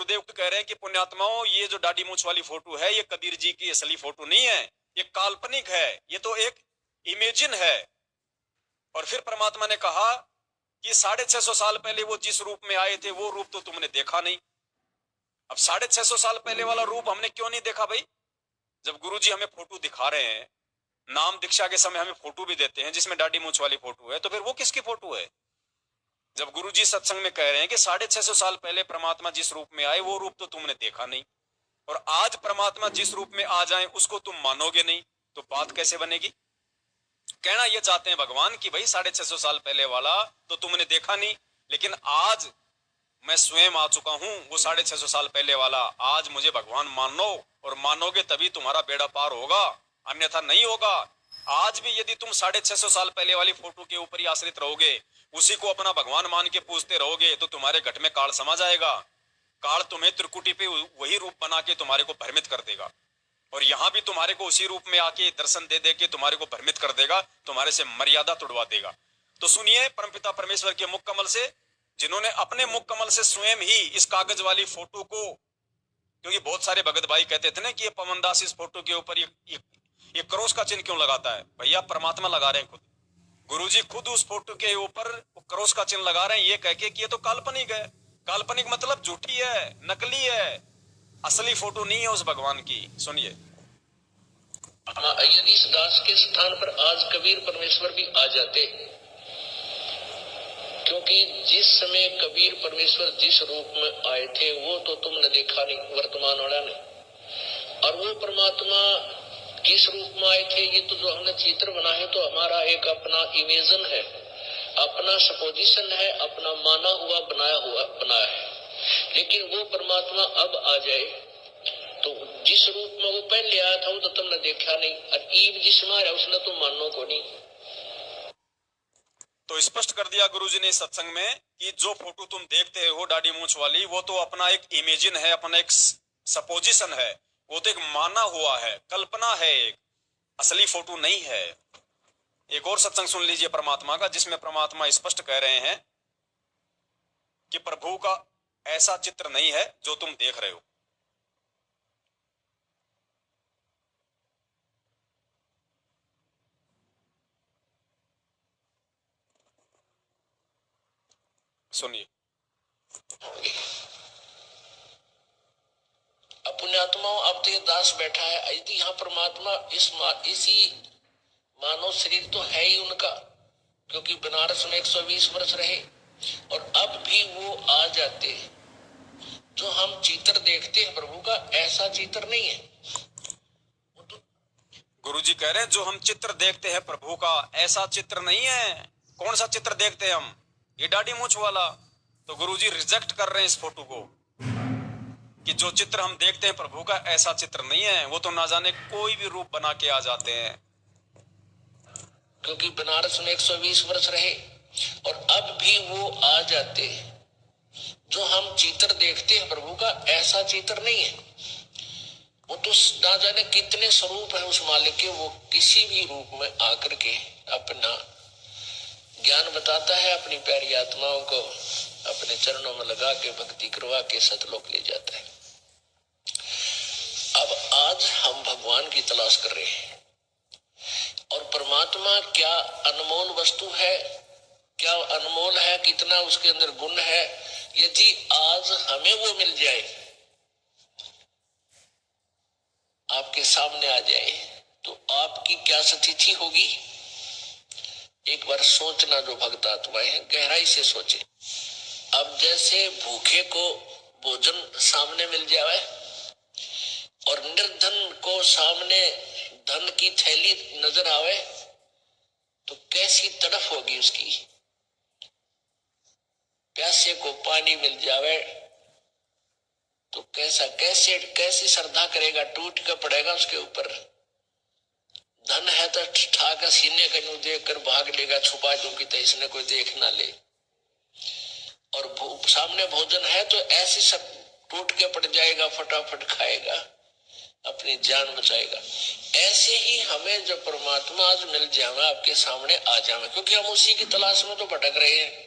गुरुदेव कह रहे हैं कि पुण्यात्माओं, ये जो दाढ़ी मूंछ वाली फोटो है ये कबीर जी की असली फोटो नहीं है, ये काल्पनिक है, ये तो एक इमेजिन है। और फिर परमात्मा ने कहा कि 650 साल पहले वो जिस रूप में आए थे वो रूप तो तुमने देखा नहीं। अब 650 साल पहले वाला रूप हमने क्यों नहीं देखा भाई? जब गुरुजी हमें फोटो दिखा रहे हैं, नाम दीक्षा के समय हमें फोटो भी देते हैं जिसमें दाढ़ी मूंछ वाली फोटो है, तो फिर वो किसकी फोटो है? जब गुरुजी सत्संग में कह रहे हैं कि 650 साल पहले परमात्मा जिस रूप में आए वो रूप तो तुमने देखा नहीं, और आज परमात्मा जिस रूप में आ जाए उसको तुम मानोगे नहीं, तो बात कैसे बनेगी? कहना ये चाहते हैं भगवान कि भाई 650 साल पहले वाला तो तुमने देखा नहीं, लेकिन आज मैं स्वयं आ चुका हूं वो 650 साल पहले वाला। आज मुझे भगवान मानो, और मानोगे तभी तुम्हारा बेड़ा पार होगा, अन्यथा नहीं होगा। आज भी यदि तुम 650 साल पहले वाली फोटो के ऊपर ही आश्रित रहोगे, उसी को अपना भगवान मान के पूजते रहोगे, तो तुम्हारे घट में काल समा जाएगा। काल तुम्हें त्रिकुटी पे वही रूप बना के तुम्हारे को भ्रमित कर देगा, और यहाँ भी तुम्हारे को उसी रूप में आके दर्शन दे दे के तुम्हारे को भ्रमित कर देगा, तुम्हारे से मर्यादा तोड़वा देगा। तो सुनिए परमपिता परमेश्वर के मुख कमल से, जिन्होंने अपने मुख कमल से स्वयं ही इस कागज वाली फोटो को, क्योंकि बहुत सारे भगत भाई कहते थे ना कि ये पवनदास इस फोटो के ऊपर ये क्रॉस का चिन्ह क्यों लगाता है? भैया परमात्मा लगा रहे हैं खुद, गुरुजी खुद उस फोटो के ऊपर क्रॉस का चिन्ह लगा रहे हैं, ये कह के कि ये तो काल्पनिक है। काल्पनिक मतलब झूठी है, नकली है, असली फोटो नहीं है उस भगवान की। सुनिए, यदि इस दास के स्थान पर आज कबीर परमेश्वर भी आ जाते, क्योंकि जिस समय कबीर परमेश्वर जिस रूप में आए थे वो तो तुमने देखा नहीं, वर्तमान वाला ने, और वो परमात्मा किस रूप में आए थे ये तो जो हमने चित्र बना है तो हमारा एक अपना इमेजन है, अपना सपोजिशन है, अपना माना हुआ बनाया है। लेकिन वो परमात्मा अब आ जाए तो जिस रूप में वो पहले आया था वो तो तुमने देखा नहीं, और ईब जिसमें आया उसने तो मानो को नहीं। तो स्पष्ट कर दिया गुरुजी ने सत्संग में कि जो फोटो तुम देखते हो दाढ़ी मूंछ वाली, वो तो अपना एक इमेजिन है, अपना एक सपोजिशन है, वो तो एक माना हुआ है, कल्पना है, एक असली फोटो नहीं है। एक और सत्संग सुन लीजिए परमात्मा का, जिसमें परमात्मा स्पष्ट कह रहे हैं कि प्रभु का ऐसा चित्र नहीं है जो तुम देख रहे हो। सुनिए, पुण्यात्माओं, अब तो ये दास बैठा है, यदि यहाँ परमात्मा इसी मानव शरीर तो है ही उनका, क्योंकि बनारस में 120 वर्ष रहे, और अब भी वो आ जाते, जो हम चित्र देखते हैं प्रभु का ऐसा चित्र नहीं है। गुरुजी कह रहे हैं जो हम चित्र देखते हैं प्रभु का ऐसा चित्र नहीं है। कौन सा चित्र देखते हैं हम? ये दाढ़ी मूंछ वाला। तो गुरुजी रिजेक्ट कर रहे हैं इस फोटो को कि जो चित्र हम देखते हैं प्रभु का ऐसा चित्र नहीं है, वो तो ना जाने कोई भी रूप बना के आ जाते हैं। क्योंकि बनारस में 120 वर्ष रहे और अब भी वो आ जाते, जो हम चित्र देखते हैं प्रभु का ऐसा चित्र नहीं है। वो तो ना जाने कितने स्वरूप है उस मालिक के, वो किसी भी रूप में आकर के अपना ज्ञान बताता है, अपनी प्यारी आत्माओं को अपने चरणों में लगा के भक्ति करवा के सतलोक ले जाता है। अब आज हम भगवान की तलाश कर रहे हैं, और परमात्मा क्या अनमोल वस्तु है, क्या अनमोल है, कितना उसके अंदर गुण है। यदि आज हमें वो मिल जाए, आपके सामने आ जाए, तो आपकी क्या स्थिति होगी? एक बार सोचना, जो भक्त आत्माएं हैं गहराई से सोचे। अब जैसे भूखे को भोजन सामने मिल जाए और निर्धन को सामने धन की थैली नजर आवे, तो कैसी तड़फ होगी उसकी। प्यासे को पानी मिल जावे तो कैसी श्रद्धा करेगा, टूट कर पड़ेगा उसके ऊपर। धन है तो ठाकर सीने का देख कर भाग लेगा, छुपा दूंगी तो इसने कोई देख ना ले। और सामने भोजन है तो ऐसे सब टूट के पड़ जाएगा, फटाफट खाएगा, अपनी जान बचाएगा। ऐसे ही हमें जब परमात्मा आज मिल जाए, आपके सामने आ जाए, क्योंकि हम उसी की तलाश में तो भटक रहे हैं,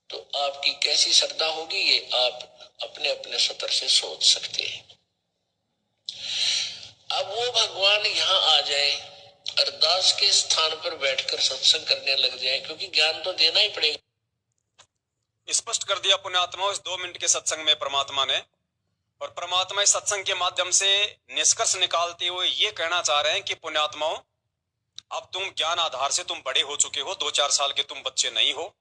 तो आपकी कैसी श्रद्धा होगी ये आप अपने अपने अपने सतर से सोच सकते हैं। अब वो भगवान यहाँ आ जाए, अरदास के स्थान पर बैठकर सत्संग करने लग जाए, क्योंकि ज्ञान तो देना ही पड़ेगा। स्पष्ट कर दिया पुण्यात्माओं इस 2 मिनट के सत्संग में परमात्मा ने। और परमात्मा इस सत्संग के माध्यम से निष्कर्ष निकालते हुए ये कहना चाह रहे हैं कि पुण्यात्माओं, अब तुम ज्ञान आधार से तुम बड़े हो चुके हो, 2-4 साल के तुम बच्चे नहीं हो।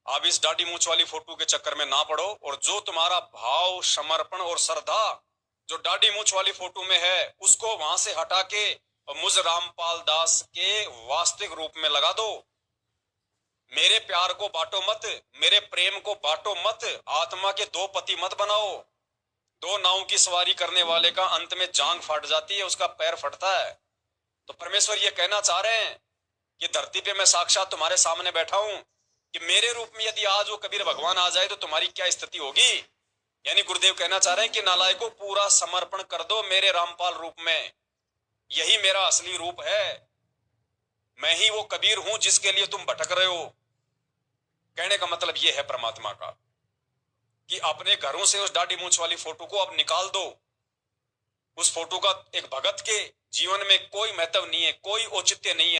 अब इस दाढ़ी मूंछ वाली फोटो के चक्कर में ना पड़ो, और जो तुम्हारा भाव, समर्पण और श्रद्धा जो दाढ़ी मूंछ वाली फोटो में है, उसको वहां से हटा के और मुझ रामपाल दास के वास्तविक रूप में लगा दो। मेरे प्यार को बांटो मत, मेरे प्रेम को बांटो मत, आत्मा के 2 पति मत बनाओ। 2 नाव की सवारी करने वाले का अंत में जांग फट जाती है, उसका पैर फटता है। तो परमेश्वर ये कहना चाह रहे हैं कि धरती पे मैं साक्षात तुम्हारे सामने बैठा हूं कि मेरे रूप में यदि आज वो कबीर भगवान आ जाए तो तुम्हारी क्या स्थिति होगी। यानी गुरुदेव कहना चाह रहे हैं कि नालायकों, पूरा समर्पण कर दो मेरे रामपाल रूप में। यही मेरा असली रूप है। मैं ही वो कबीर हूं जिसके लिए तुम भटक रहे हो। कहने का मतलब यह है परमात्मा का कि अपने घरों से उस दाढ़ी मूंछ वाली फोटो को अब निकाल दो। उस फोटो का एक भगत के जीवन में कोई महत्व नहीं है, कोई औचित्य नहीं है।